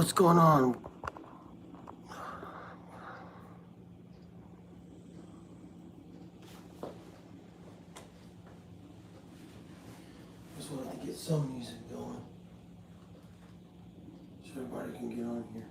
What's going on? Just wanted to get some music going so everybody can get on here.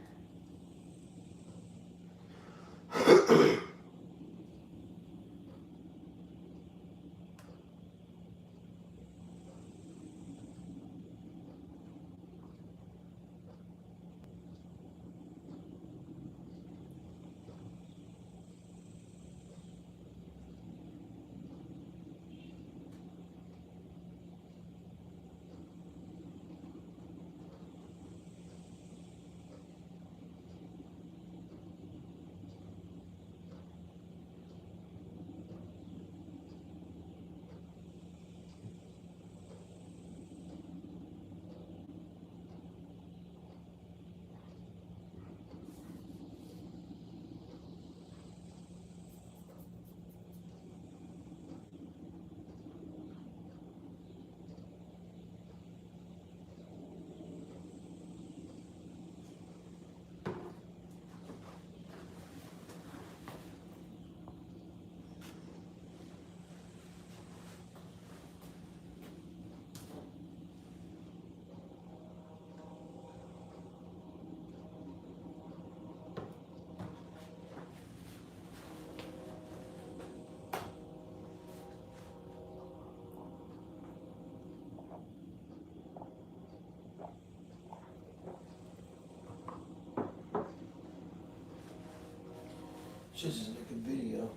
Should just make a video.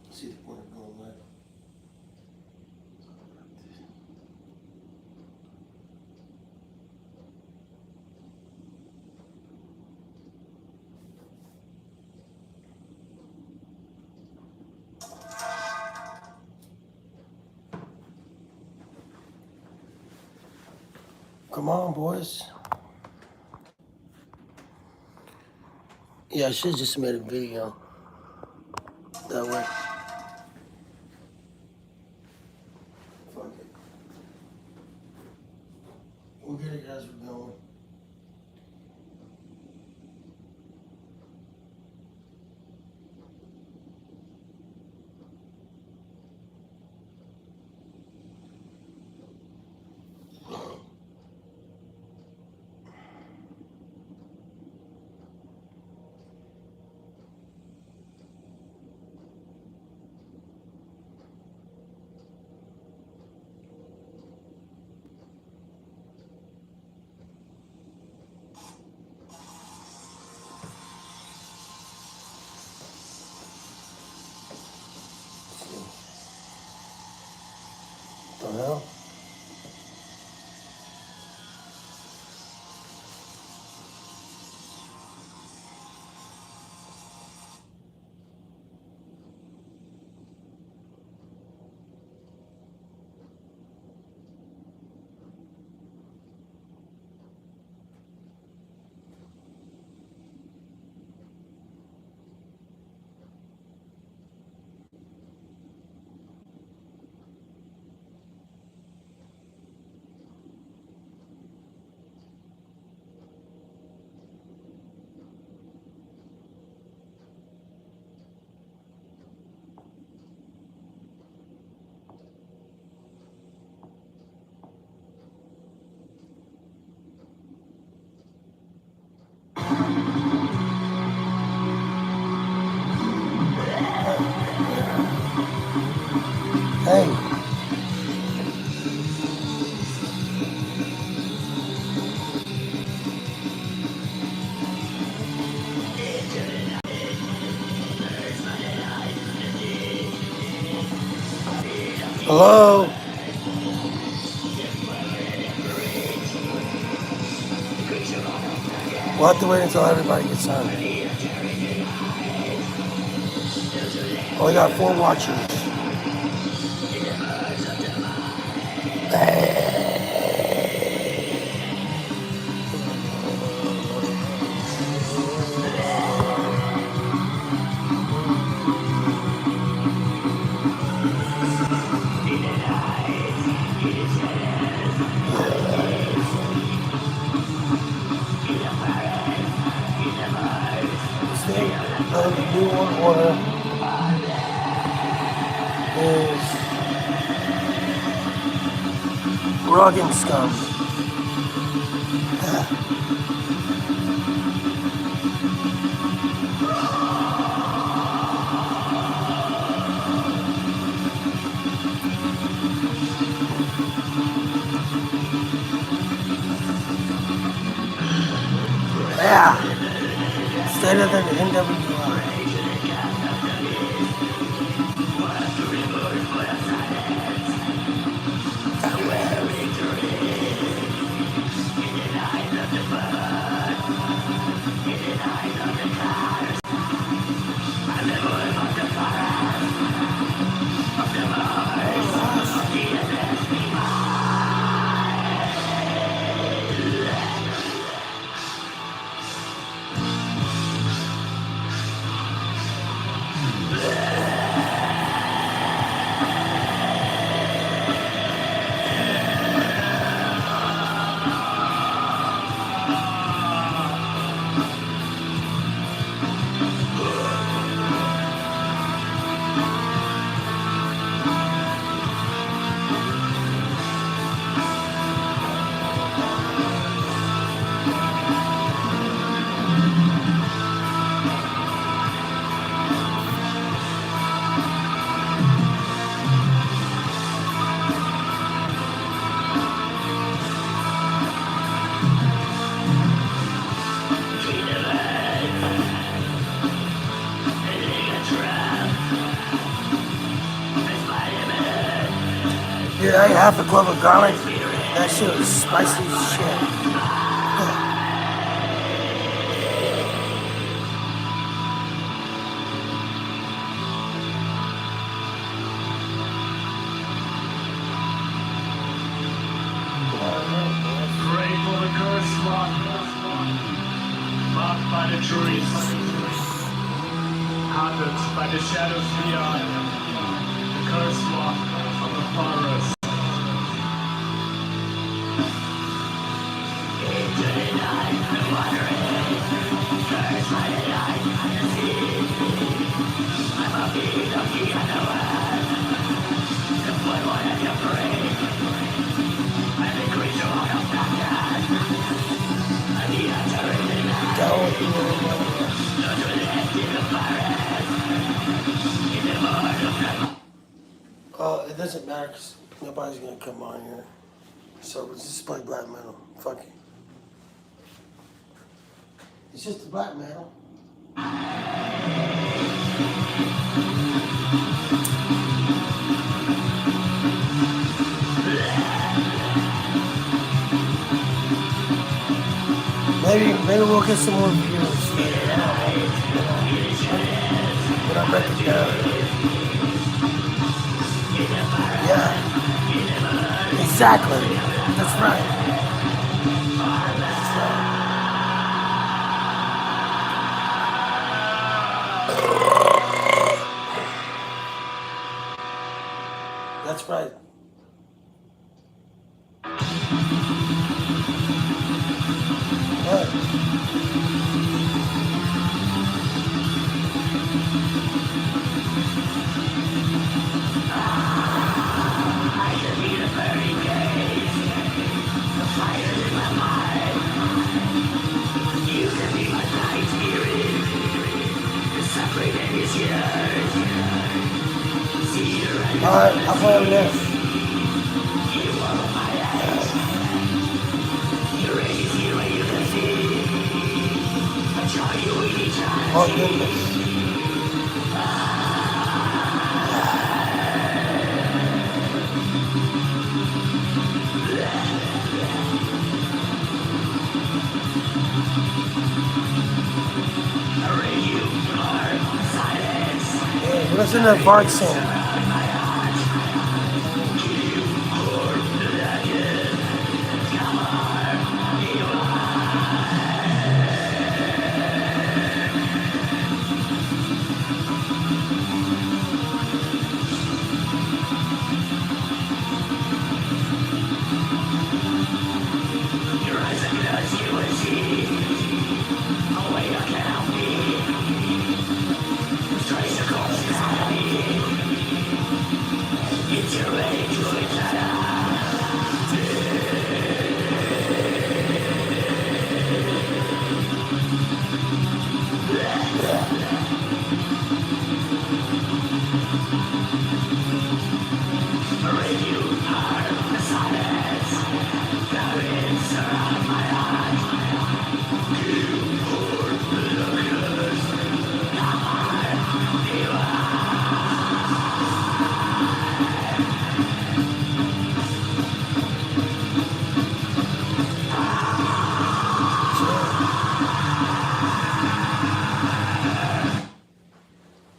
See the point of going live. Come on, boys. Yeah, I should have just made a video. That way. Fuck it. We'll get it as we're going. The hell? Hey. Hello? We'll have to wait until everybody gets on. Only got 4 watchers. the New World Order is rug and scum. Yeah. Instead of the NWO. Dude, I ate half a clove of garlic. That shit was spicy as shit. Pray for the cursed one, marked by the trees, haunted by the shadows beyond, the cursed one of the forest. Into the night, the wandering, cursed by the light and the sea. I'm a being of the underworld, the blood one of your brain. I'm the creature out of darkness, I'm the answer in the night. Not to live in the forest, in the world of the... It doesn't matter because nobody's gonna come on here. So let's just play black metal. Fuck it. It's just the black metal. Maybe we'll get some more views. But I break it down. Yeah. Exactly. That's right. That's right. What? Alright, I'll play on this. Oh goodness. Hey, listen to the fart song.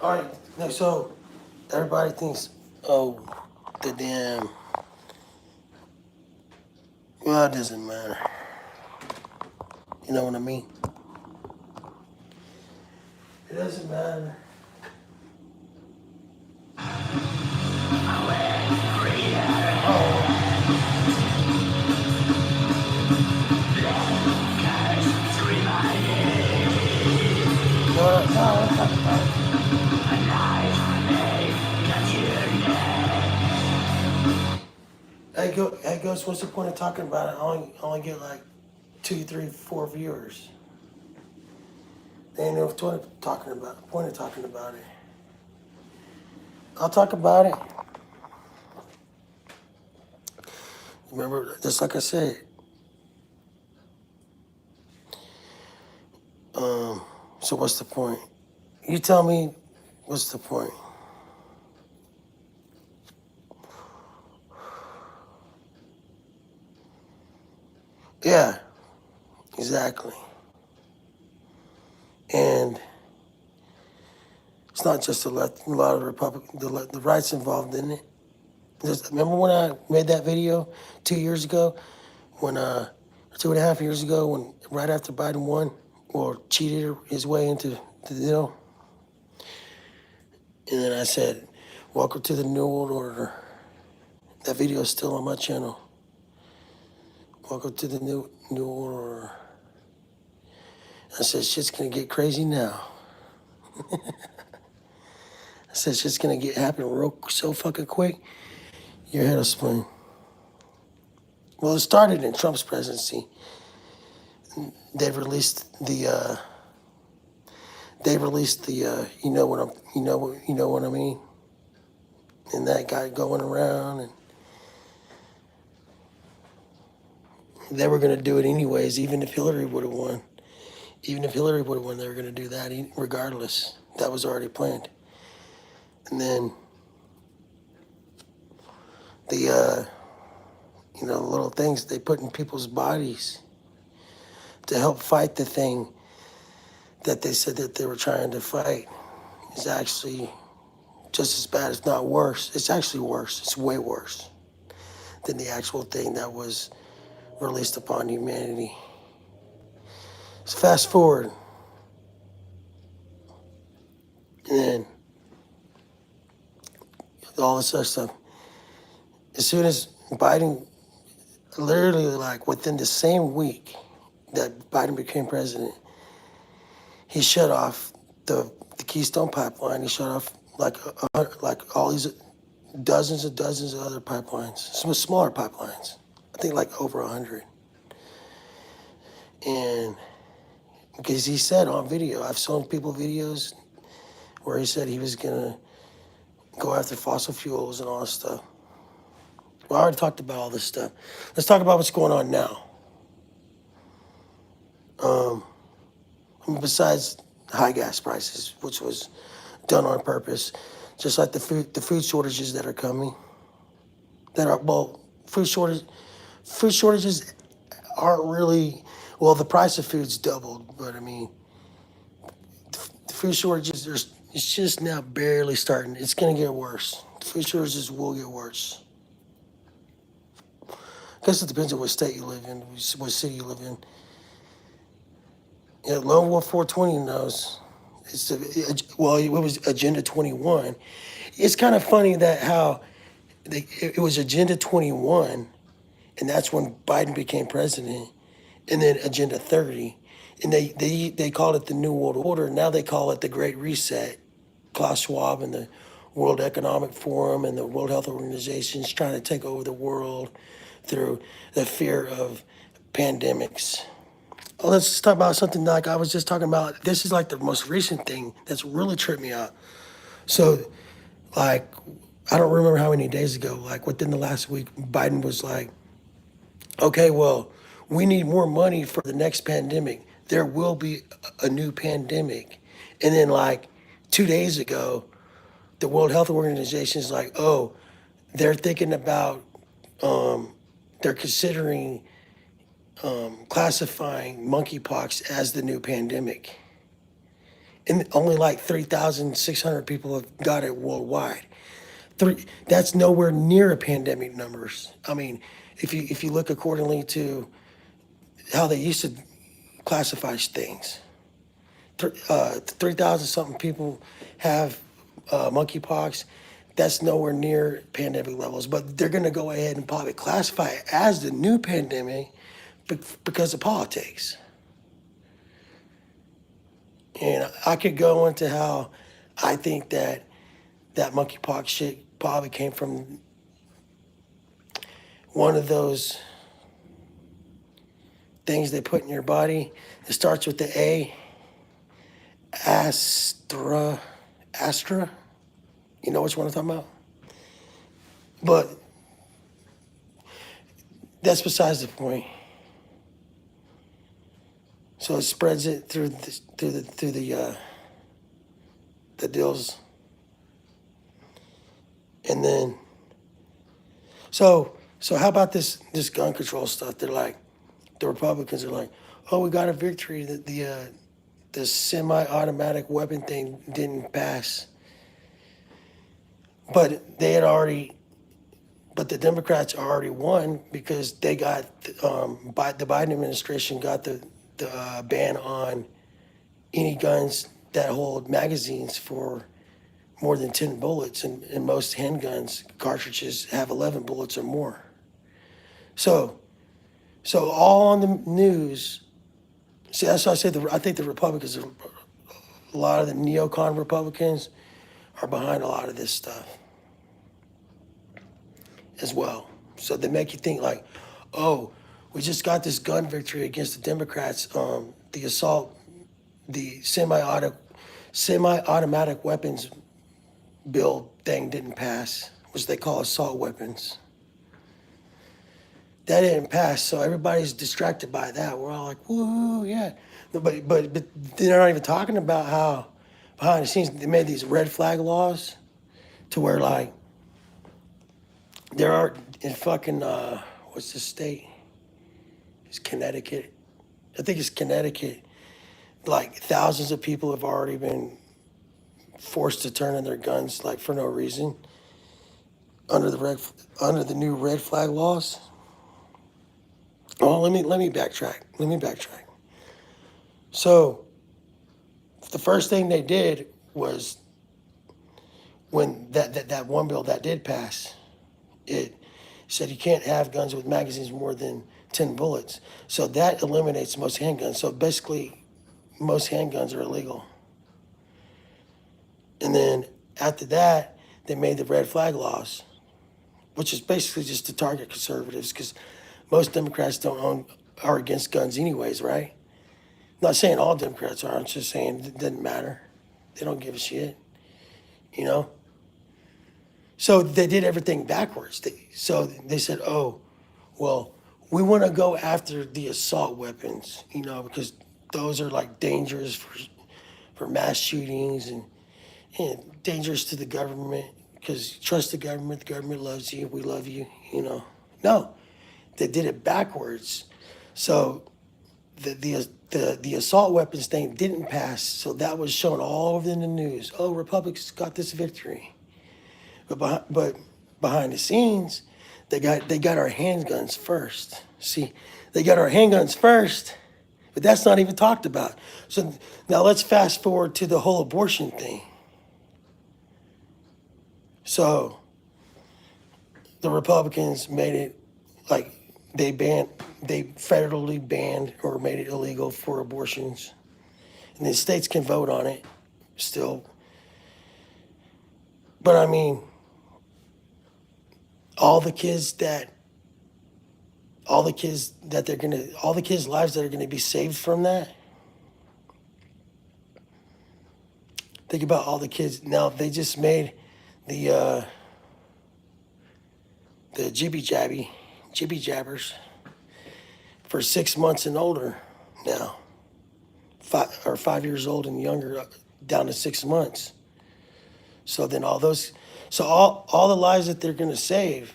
All right, now, so everybody thinks, oh, the damn. Well, it doesn't matter. You know what I mean? It doesn't matter. No, I'm talking about it. Hey, Ghost, what's the point of talking about it? I only get like 2, 3, 4 viewers. There ain't no point of talking about it. I'll talk about it. Remember, just like I said, so what's the point? You tell me, what's the point? Yeah, exactly. And it's not just a lot of the rights involved in it. Remember when I made that video 2 years ago, when 2.5 years ago, when right after Biden won or cheated his way into the deal, and then I said, "Welcome to the New World Order." That video is still on my channel. Welcome to the New World Order. I said, "Shit's gonna get crazy now." I said, "Shit's gonna happen so fucking quick. Your head will spin." Well, it started in Trump's presidency. They released the. You know what I mean. And that guy going around, and they were gonna do it anyways. Even if Hillary would have won, they were gonna do that regardless. That was already planned. And then the little things they put in people's bodies to help fight the thing that they said that they were trying to fight is actually just as bad, if not worse. It's actually worse. It's way worse than the actual thing that was released upon humanity. So fast forward, and then all this other stuff. As soon as Biden, literally like within the same week that Biden became president, he shut off the Keystone Pipeline. He shut off like all these dozens of other pipelines, some smaller pipelines. I think like over 100. And because he said on video, I've shown people videos where he said he was gonna go after fossil fuels and all this stuff. Well, I already talked about all this stuff. Let's talk about what's going on now. Besides high gas prices, which was done on purpose, just like the food shortages that are coming. Food shortages aren't really, well, the price of food's doubled, but I mean, the food shortages, it's just now barely starting. It's gonna get worse. The food shortages will get worse. I guess it depends on what state you live in, what city you live in. Yeah, Lone Wolf 420 knows. It was Agenda 21. It's kind of funny that how it was Agenda 21, and that's when Biden became president, and then Agenda 30, and they called it the New World Order. Now they call it the Great Reset. Klaus Schwab and the World Economic Forum and the World Health Organization is trying to take over the world through the fear of pandemics. Oh, let's just talk about something like I was just talking about. This is like the most recent thing that's really tripped me out. So, like, I don't remember how many days ago, like within the last week, Biden was like, okay, well, we need more money for the next pandemic. There will be a new pandemic. And then, like, 2 days ago, the World Health Organization is like, oh, they're thinking about, they're considering classifying monkeypox as the new pandemic. And only like 3,600 people have got it worldwide. That's nowhere near a pandemic numbers. I mean, if you look accordingly to how they used to classify things, 3,000 something people have monkeypox. That's nowhere near pandemic levels. But they're going to go ahead and probably classify it as the new pandemic because of politics. And I could go into how I think that monkeypox shit probably came from one of those things they put in your body. It starts with the A, Astra. You know which one I'm talking about? But that's besides the point. So it spreads it through the deals, and then so how about this gun control stuff? They're like, the Republicans are like, oh, we got a victory that the semi-automatic weapon thing didn't pass, but they had already. But the Democrats already won because they got the Biden administration got the ban on any guns that hold magazines for more than 10 bullets, and most handguns cartridges have 11 bullets or more. So all on the news. See, that's why I said I think the Republicans, a lot of the neocon Republicans, are behind a lot of this stuff as well. So they make you think like, oh, we just got this gun victory against the Democrats. The assault, the semi-automatic weapons bill thing didn't pass, which they call assault weapons. That didn't pass, so everybody's distracted by that. We're all like, woo, yeah. But they're not even talking about how behind the scenes they made these red flag laws to where like there are in fucking what's the state? It's Connecticut. I think it's Connecticut. Like thousands of people have already been forced to turn in their guns like for no reason under the new red flag laws. Oh, let me backtrack. So the first thing they did was when that one bill that did pass, it said you can't have guns with magazines more than 10 bullets. So that eliminates most handguns. So basically, most handguns are illegal. And then after that, they made the red flag laws, which is basically just to target conservatives because most Democrats are against guns anyways, right? Not saying all Democrats are. I'm just saying it doesn't matter. They don't give a shit, you know? So they did everything backwards. So they said, oh, well, we want to go after the assault weapons, you know, because those are like dangerous for mass shootings and dangerous to the government because you trust the government loves you, we love you, you know. No, they did it backwards. So the assault weapons thing didn't pass, so that was shown all over in the news. Oh, Republicans got this victory. But behind the scenes, they got our handguns first. See, they got our handguns first, but that's not even talked about. So now let's fast forward to the whole abortion thing. So the Republicans made it like they federally banned or made it illegal for abortions. And the states can vote on it still. But I mean, all the kids that, all the kids that they're gonna, all the kids' lives that are gonna be saved from that. Think about all the kids. Now they just made the jibby jabbers for 6 months and older now, 5 years old and younger, down to 6 months. So then all those, so all the lives that they're gonna save.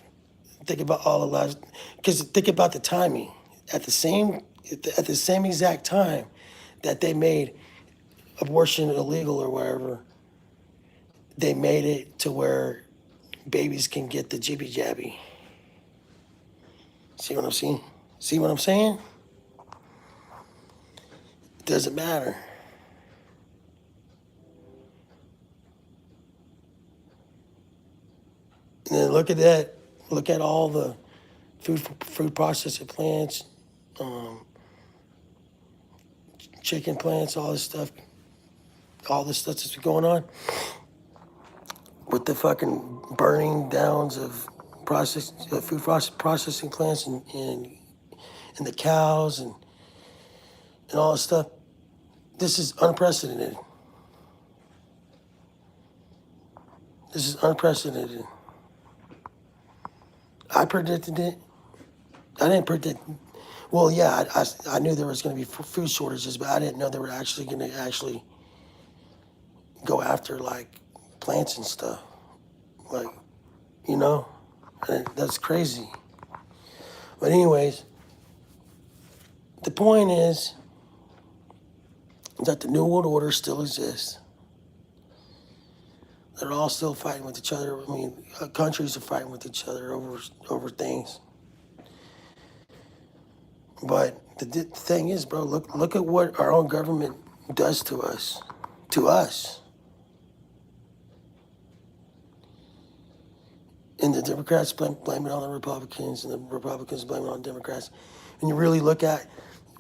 Think about all the lives, because think about the timing. At the same exact time that they made abortion illegal or whatever, they made it to where babies can get the jibby jabby. See what I'm saying? See what I'm saying? It doesn't matter. And then look at that. Look at all the food processing plants, um, chicken plants, all this stuff that's going on with the fucking burning downs of processing plants and the cows and all this stuff. This is unprecedented. This is unprecedented. I predicted it. I didn't predict. Well, yeah, I knew there was going to be food shortages, but I didn't know they were actually going to actually go after like plants and stuff. Like, you know, and that's crazy. But anyways, the point is that the New World Order still exists. They're all still fighting with each other. I mean, countries are fighting with each other over things. But the thing is, bro, look at what our own government does to us. To us. And the Democrats blame it on the Republicans, and the Republicans blame it on Democrats. And you really look at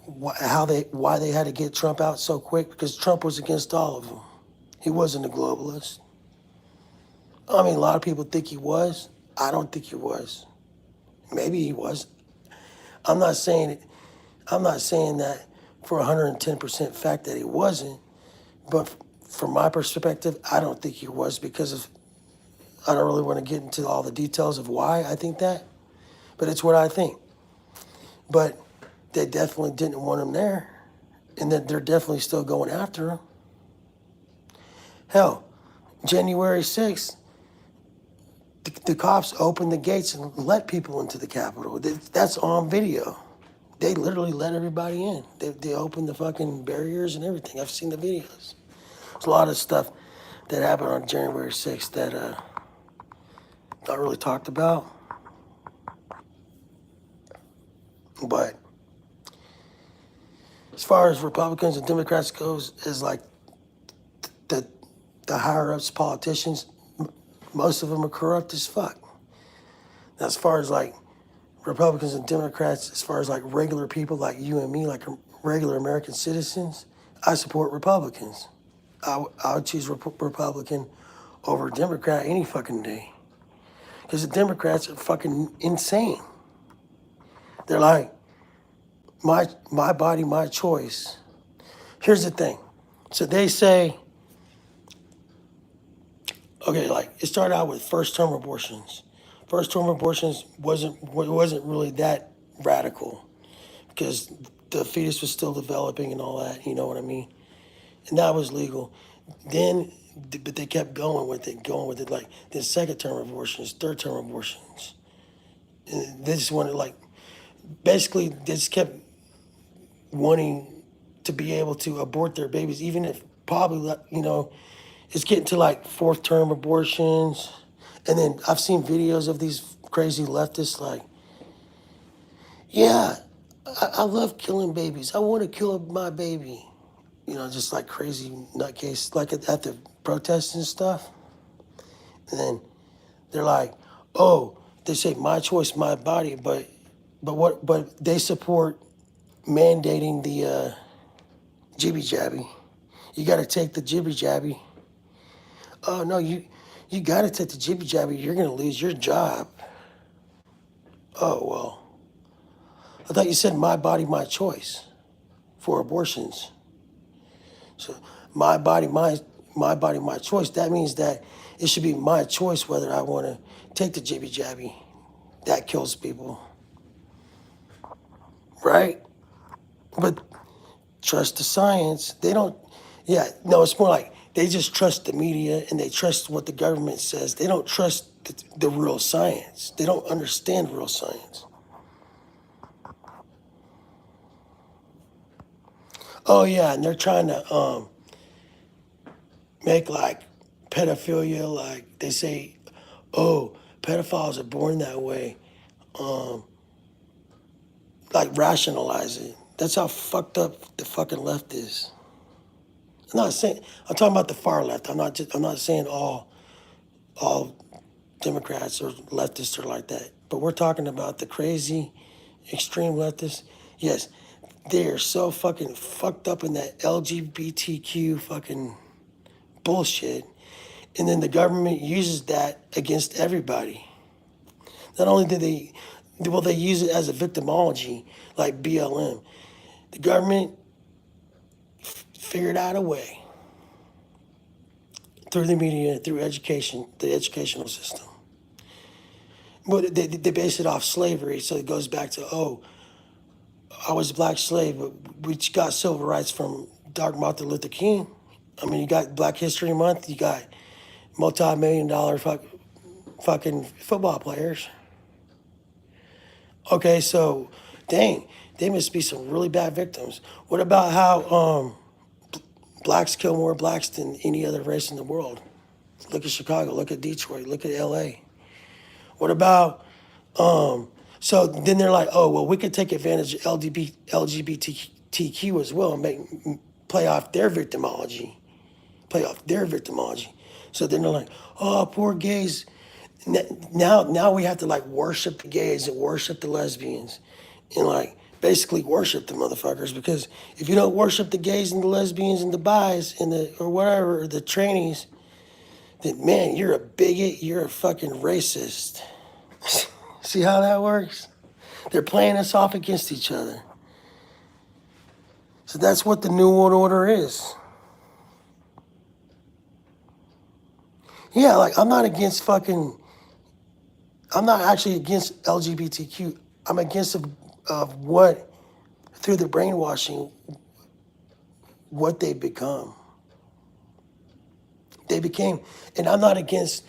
why they had to get Trump out so quick, because Trump was against all of them. He wasn't a globalist. I mean, a lot of people think he was. I don't think he was. Maybe he was. I'm not saying it. I'm not saying that for 110% fact that he wasn't. But from my perspective, I don't think he was, because of, I don't really want to get into all the details of why I think that, but it's what I think. But they definitely didn't want him there, and that they're definitely still going after him. Hell, January 6th, the cops opened the gates and let people into the Capitol. That's on video. They literally let everybody in. They opened the fucking barriers and everything. I've seen the videos. There's a lot of stuff that happened on January 6th that not really talked about. But as far as Republicans and Democrats goes, is like the higher ups politicians, most of them are corrupt as fuck. Now, as far as like Republicans and Democrats, as far as like regular people like you and me, like regular American citizens, I support Republicans. I would choose Republican over Democrat any fucking day. Because the Democrats are fucking insane. They're like, my body, my choice. Here's the thing. So they say, okay, like it started out with first-term abortions. First-term abortions wasn't really that radical, because the fetus was still developing and all that. You know what I mean? And that was legal. Then, but they kept going with it. Like then second-term abortions, third-term abortions. And they just wanted, like, basically they just kept wanting to be able to abort their babies, even if probably, you know, it's getting to like fourth-term abortions. And then I've seen videos of these crazy leftists like, yeah, I love killing babies. I want to kill my baby. You know, just like crazy nutcase, like at the protests and stuff. And then they're like, oh, they say my choice, my body, but they support mandating the jibby jabby. You got to take the jibby jabby. Oh no, you You got to take the jibby jabby. You're going to lose your job. Oh, well. I thought you said my body, my choice for abortions. So my body, my choice. That means that it should be my choice whether I want to take the jibby jabby. That kills people. Right? But trust the science. They don't, yeah, no, it's more like they just trust the media and they trust what the government says. They don't trust the real science. They don't understand real science. Oh, yeah, and they're trying to make like pedophilia, like they say, oh, pedophiles are born that way. Like rationalize it. That's how fucked up the fucking left is. I'm not saying, I'm talking about the far left. I'm not saying all Democrats or leftists are like that. But we're talking about the crazy, extreme leftists. Yes, they are so fucking fucked up in that LGBTQ fucking bullshit. And then the government uses that against everybody. Not only do they use it as a victimology, like BLM. The government figured out a way through the media, through education, the educational system. But they base it off slavery, so it goes back to, oh, I was a black slave, but we got civil rights from Dr. Martin Luther King. I mean, you got Black History Month, you got multi-million-dollar fucking football players. Okay, so, dang, they must be some really bad victims. What about how blacks kill more blacks than any other race in the world? Look at Chicago, look at Detroit, look at LA. What about, so then they're like, oh, well, we could take advantage of LGBTQ as well and play off their victimology. So then they're like, oh, poor gays. Now we have to like worship the gays and worship the lesbians and like basically worship the motherfuckers, because if you don't worship the gays and the lesbians and the bis and the or whatever, or the trannies, then man, you're a bigot, you're a fucking racist. See how that works? They're playing us off against each other. So that's what the New World Order is. Yeah, like I'm not actually against LGBTQ. I'm against of what, through the brainwashing, what they become. They became, and I'm not against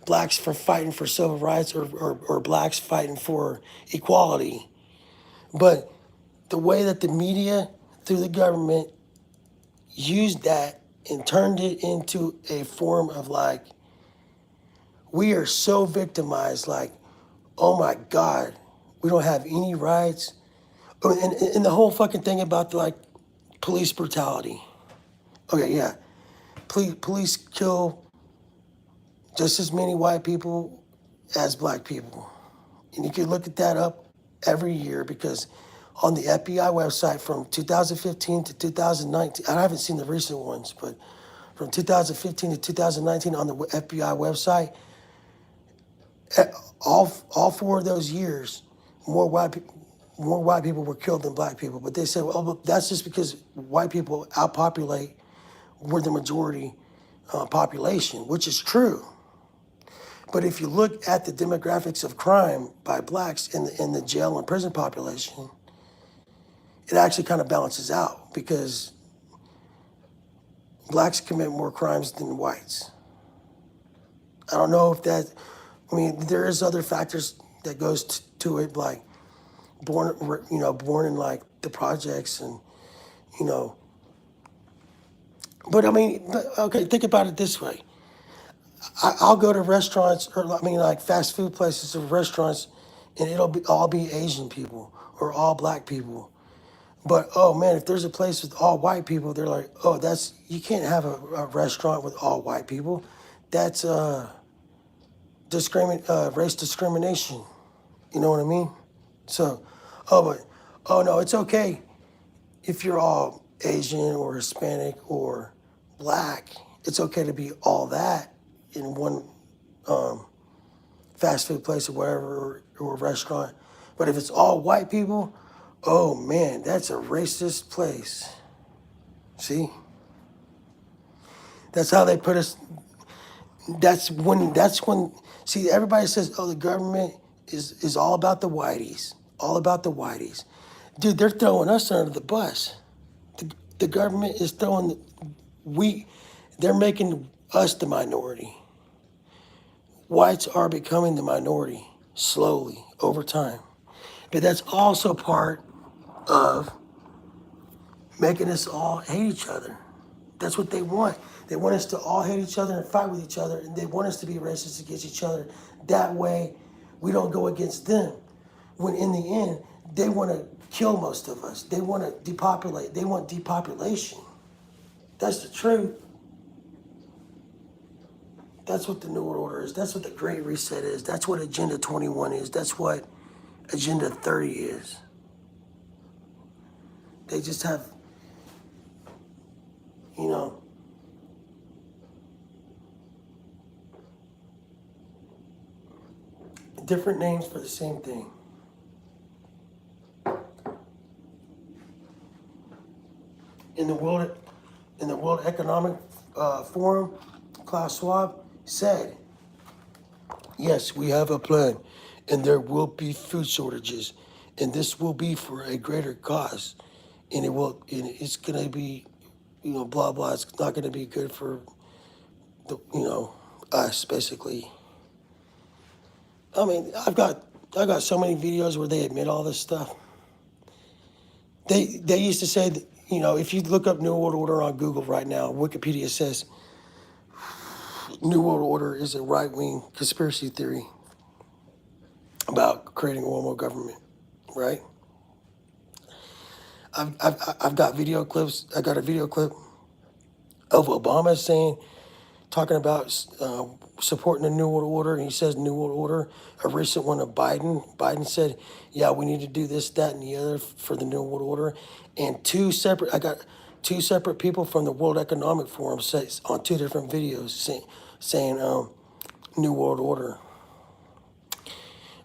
blacks for fighting for civil rights or blacks fighting for equality. But the way that the media, through the government, used that and turned it into a form of like, we are so victimized, like, oh my God, we don't have any rights. Oh, and the whole fucking thing about the, like police brutality. Okay, yeah. Police kill just as many white people as black people. And you can look at that up every year, because on the FBI website from 2015 to 2019, I haven't seen the recent ones, but from 2015 to 2019 on the FBI website, all 4 of those years, more white people were killed than black people. But they said, well, that's just because white people outpopulate, we're the majority population, which is true. But if you look at the demographics of crime by blacks in the jail and prison population, it actually kind of balances out, because blacks commit more crimes than whites. I don't know if that, I mean, there is other factors that goes to it, like born in like the projects and, you know. But I mean, okay, think about it this way. I'll go to restaurants, or I mean like fast food places or restaurants, and it'll all be Asian people or all black people. But oh man, if there's a place with all white people, they're like, oh, you can't have a restaurant with all white people. That's race discrimination. You know what I mean? So, oh no, it's okay if you're all Asian or Hispanic or black. It's okay to be all that in one fast food place or whatever, or a restaurant. But if it's all white people, oh man, that's a racist place. See? That's how they put us. That's when see, everybody says, oh, the government is all about the whiteys. All about the whiteys. Dude, they're throwing us under the bus. The government is throwing they're making us the minority. Whites are becoming the minority slowly over time. But that's also part of making us all hate each other. That's what they want. They want us to all hate each other and fight with each other, and they want us to be racist against each other. That way, we don't go against them. When in the end, they want to kill most of us. They want to depopulate. They want depopulation. That's the truth. That's what the New World Order is. That's what the Great Reset is. That's what Agenda 21 is. That's what Agenda 30 is. They just have, you know, different names for the same thing. In the World Economic Forum, Klaus Schwab said, yes, we have a plan, and there will be food shortages, and this will be for a greater cause, and it's going to be, blah blah. It's not going to be good for us, basically. I mean, I got so many videos where they admit all this stuff. They used to say that, if you look up New World Order on Google right now, Wikipedia says New World Order is a right-wing conspiracy theory about creating a world government, right? I've got video clips. I got a video clip of Obama talking about supporting the New World Order, and he says New World Order. A recent one of Biden. Biden said, yeah, we need to do this, that, and the other for the New World Order. And I got two separate people from the World Economic Forum says on two different videos saying New World Order.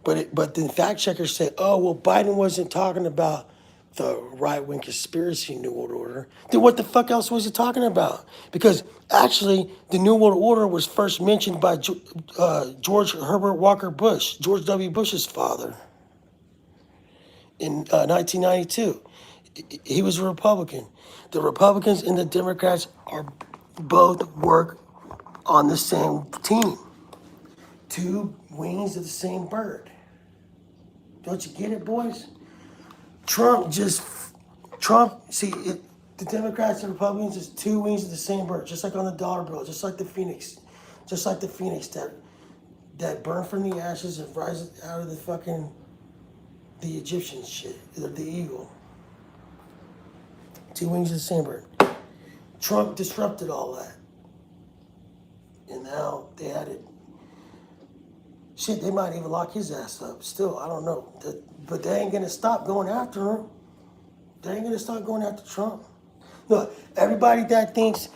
But the fact checkers say, oh, well, Biden wasn't talking about the right-wing conspiracy New World Order. Then what the fuck else was he talking about? Because actually, the New World Order was first mentioned by George Herbert Walker Bush, George W. Bush's father, in 1992. He was a Republican. The Republicans and the Democrats both work on the same team. Two wings of the same bird. Don't you get it, boys? The Democrats and Republicans is two wings of the same bird, just like on the dollar bill, just like the phoenix that burned from the ashes and rises out of the Egyptian shit, the eagle. Two wings of the same bird. Trump disrupted all that. And now they had it. Shit, they might even lock his ass up. Still, I don't know. But they ain't gonna stop going after him. They ain't gonna stop going after Trump. Look, everybody that thinks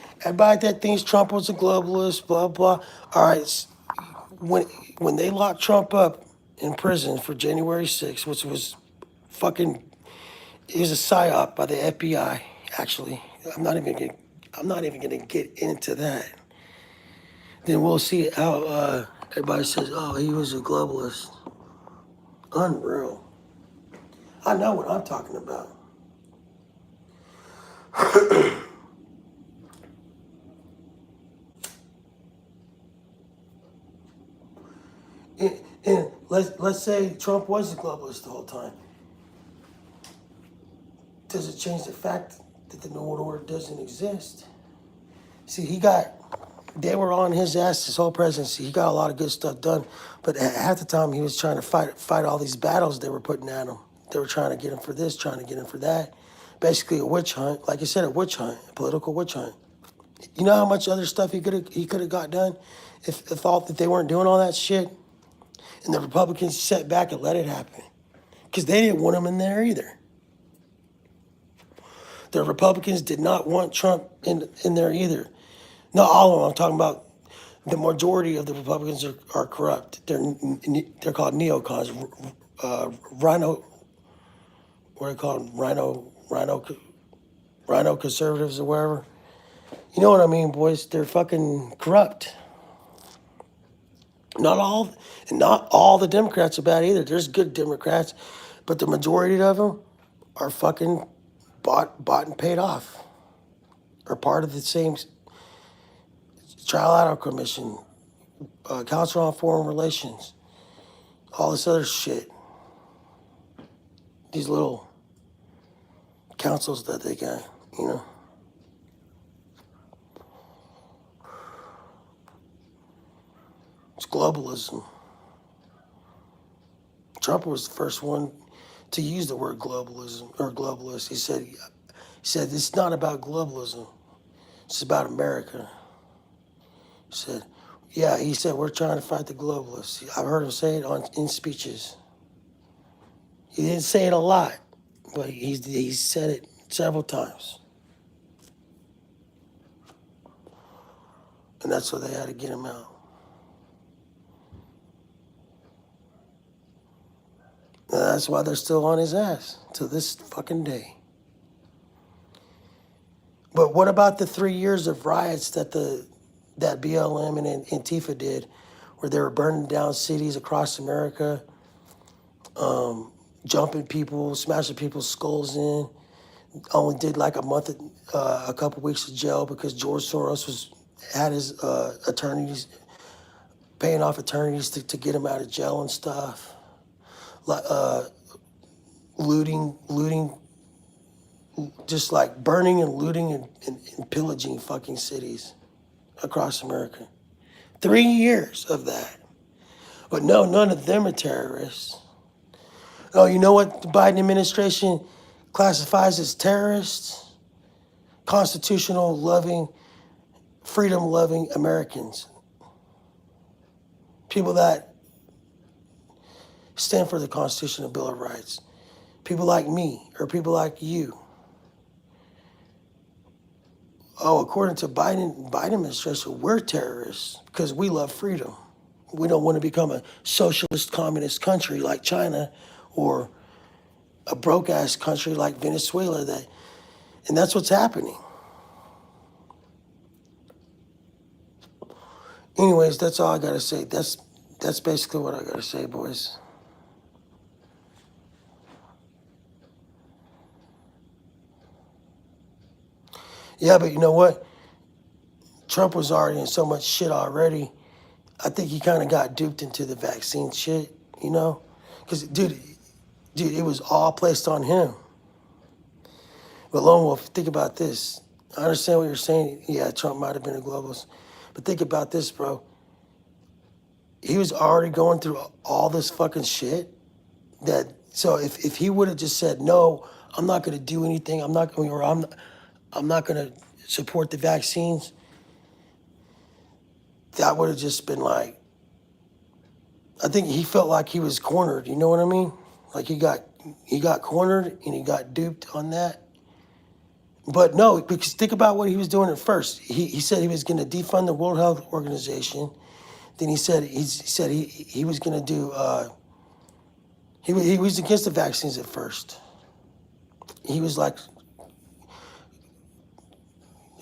Trump was a globalist, blah blah. All right, when they locked Trump up in prison for January 6th, which was it was a psyop by the FBI. Actually, I'm not even gonna get into that. Then we'll see how everybody says, oh, he was a globalist. Unreal. I know what I'm talking about. And let's say Trump was a globalist the whole time. Does it change the fact that the New World Order doesn't exist? See, they were on his ass his whole presidency. He got a lot of good stuff done, but at half the time he was trying to fight all these battles they were putting at him. They were trying to get him for this, trying to get him for that. Basically a witch hunt, like I said, a witch hunt, a political witch hunt. You know how much other stuff he could have got done if they weren't doing all that shit, and the Republicans sat back and let it happen, because they didn't want him in there either. The Republicans did not want Trump in there either. Not all of them. I'm talking about The majority of the Republicans are corrupt. They're called neocons, rhino. What do they call them? Rhino conservatives or whatever. You know what I mean, boys? They're fucking corrupt. Not all the Democrats are bad either. There's good Democrats, but the majority of them are fucking bought and paid off. Are part of the same trilateral commission, Council on Foreign Relations, all this other shit. These little councils that they got, you know. It's globalism. Trump was the first one to use the word globalism or globalist. He said it's not about globalism. It's about America. He said, yeah, he said we're trying to fight the globalists. I've heard him say it in speeches. He didn't say it a lot, but he said it several times. And that's why they had to get him out. And that's why they're still on his ass to this fucking day. But what about the 3 years of riots that BLM and Antifa did, where they were burning down cities across America, jumping people, smashing people's skulls in? Only did like a couple weeks of jail because George Soros had his attorneys paying off attorneys to get him out of jail and stuff. Looting, just like burning and looting and pillaging fucking cities across America. 3 years of that. But no, none of them are terrorists. Oh, you know what the Biden administration classifies as terrorists? Constitutional loving, freedom loving Americans. People that stand for the Constitution and Bill of Rights. People like me or people like you. Oh, according to Biden administration, we're terrorists because we love freedom. We don't want to become a socialist communist country like China or a broke ass country like Venezuela. And that's what's happening. Anyways, that's all I gotta say. That's basically what I gotta say, boys. Yeah, but you know what? Trump was already in so much shit already. I think he kind of got duped into the vaccine shit, you know? Because, dude, it was all placed on him. But Lone Wolf, think about this. I understand what you're saying. Yeah, Trump might have been a globalist. But think about this, bro. He was already going through all this fucking shit. So if he would have just said, no, I'm not going to do anything. I'm not going to support the vaccines. That would have just been like, I think he felt like he was cornered. You know what I mean? Like he got cornered and he got duped on that. But no, because think about what he was doing at first. He said he was going to defund the World Health Organization. Then he said he was going to do. He was against the vaccines at first. He was like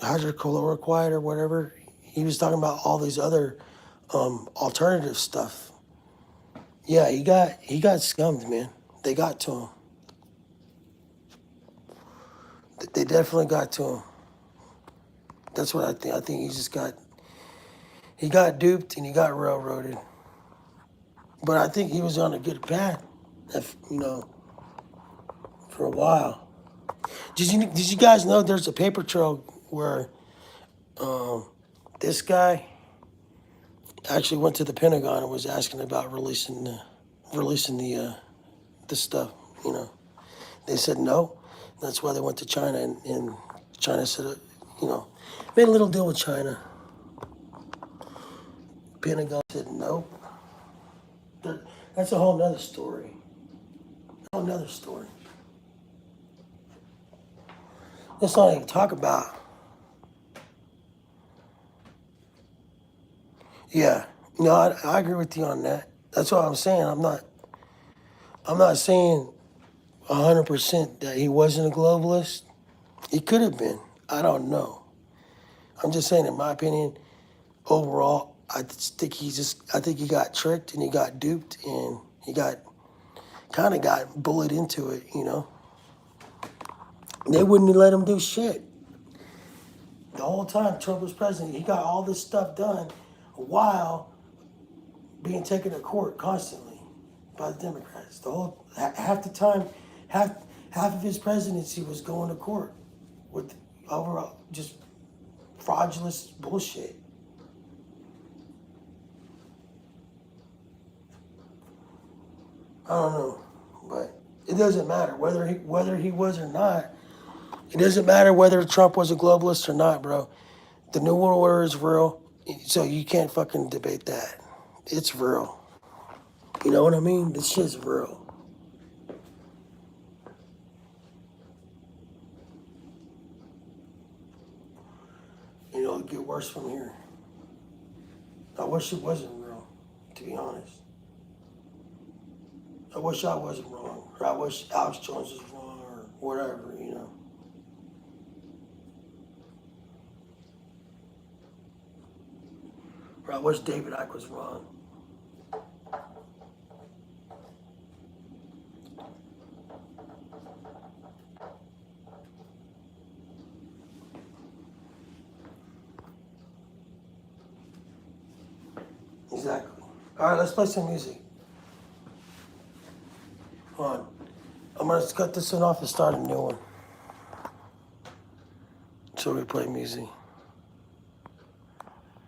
hydrochloroquine or whatever. He was talking about all these other alternative stuff. Yeah, he got scummed, man. They got to him. They definitely got to him. That's what I think. I think he got duped and he got railroaded. But I think he was on a good path, for a while. Did you guys know there's a paper trail where this guy actually went to the Pentagon and was asking about releasing the stuff, you know? They said no. That's why they went to China, and China said, made a little deal with China. Pentagon said no. That's a whole nother story. A whole nother story. Let's not even talk about Yeah. No, I agree with you on that. That's what I'm saying. I'm not saying 100% that he wasn't a globalist. He could have been. I don't know. I'm just saying, in my opinion, overall, I think he got tricked and he got duped and he kind of got bullied into it, you know? They wouldn't let him do shit. The whole time Trump was president, he got all this stuff done while being taken to court constantly by the Democrats. Half the time, half half of his presidency was going to court with overall just fraudulent bullshit. I don't know, but it doesn't matter whether he was or not. It doesn't matter whether Trump was a globalist or not, bro. The New World Order is real, so you can't fucking debate that. It's real. You know what I mean? This shit's real. You know, it'll get worse from here. I wish it wasn't real, to be honest. I wish I wasn't wrong, or I wish Alex Jones was wrong, or whatever, you know. Or I wish David Icke was wrong. Exactly. All right, let's play some music. Hold on. I'm gonna cut this one off and start a new one. So we play music.